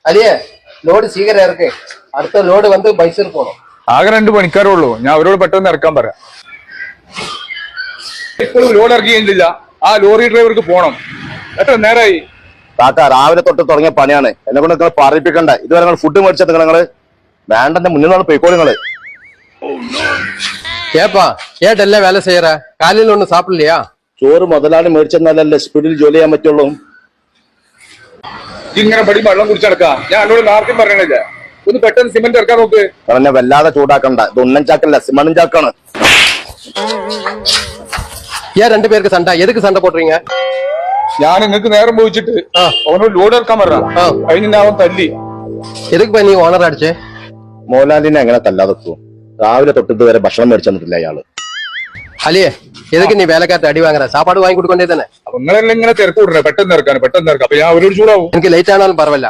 അലിയെ ലോഡ് സ്വീകരം ഇറക്കേ അടുത്ത ലോഡ് വന്ന് മൈസൂർ പോണം. ആകെ 2 പണിക്കാരേ ഉള്ളൂ. ഞാൻ അവരോട് പെട്ടെന്ന് ഇറക്കാൻ പറയാം. ഇപ്പോഴും ലോഡ് ഇറക്കി കഴിഞ്ഞില്ല. ആ ലോറി ഡ്രൈവർക്ക് പോണം. എത്ര നേരമായി? കാക്ക രാവിലെ തൊട്ട് തുടങ്ങിയ പണിയാണ്. എന്നെ കൊണ്ട് നിങ്ങൾ പറയിപ്പിക്കണ്ട. ഇതുവരെ നിങ്ങൾ ഫുഡ് മേടിച്ചത് നിങ്ങള് വേണ്ടെന്റെ മുന്നിൽ നിന്നാണ് പോയിക്കോളൂ നിങ്ങള്. ஏப்பா ஏட்டெல்ல வேலை செய்யற காலையில ஒண்ணு சாப்பிடலையா? ചോറ് മുതലാളി മേടിച്ചെന്നാലല്ലേ സ്പീഡിൽ ജോലി ചെയ്യാൻ പറ്റുള്ളൂ. ഇങ്ങനെ പടി വെള്ളം കുടിച്ച് നടക്കാം. ഞാൻ എന്നോട് നേരത്തെ പറയണില്ല. ഒന്ന് പെട്ടെന്ന് സിമന്റ് ഇറക്കാൻ നോക്ക്. എന്നെ വല്ലാതെ ചൂടാക്കണ്ട. ഇത് ഉണ്ണൻ ചാക്കല്ല, സിമണൻ ചാക്കാണ്. ஏன் 2 பேருக்கு சண்டை? எதுக்கு சண்டை போடுறீங்க? ഞാൻ നിങ്ങൾക്ക് നേരം പോയിച്ചിട്ട് അവനോട് ലോഡ് ഇറക്കാൻ പറയാം. അതിന് അവൻ തല്ലി. எதுக்கு போய் நீ ஓனர் அடிச்சே? മോലാലിനെ എങ്ങനെ തല്ലാതെത്തു? രാവിലെ തൊട്ട് ഇതുവരെ ഭക്ഷണം മേടിച്ചു തന്നിട്ടില്ല അയാള്. அலியே எதுக்கு நீ வேலைக்காரத்தை அடி வாங்குற? சாப்பாடு வாங்கி கொடுக்க வேண்டியது தானே? അപ്പൊ നിങ്ങളെല്ലാം ഇങ്ങനെ തിരക്ക് വിടണേ പെട്ടെന്ന് ഇറക്കാൻ. അപ്പൊ ഞാൻ അവരോട് ചൂടാവും. எனக்கு லேட் ஆனாலும் பரவாயில்ல,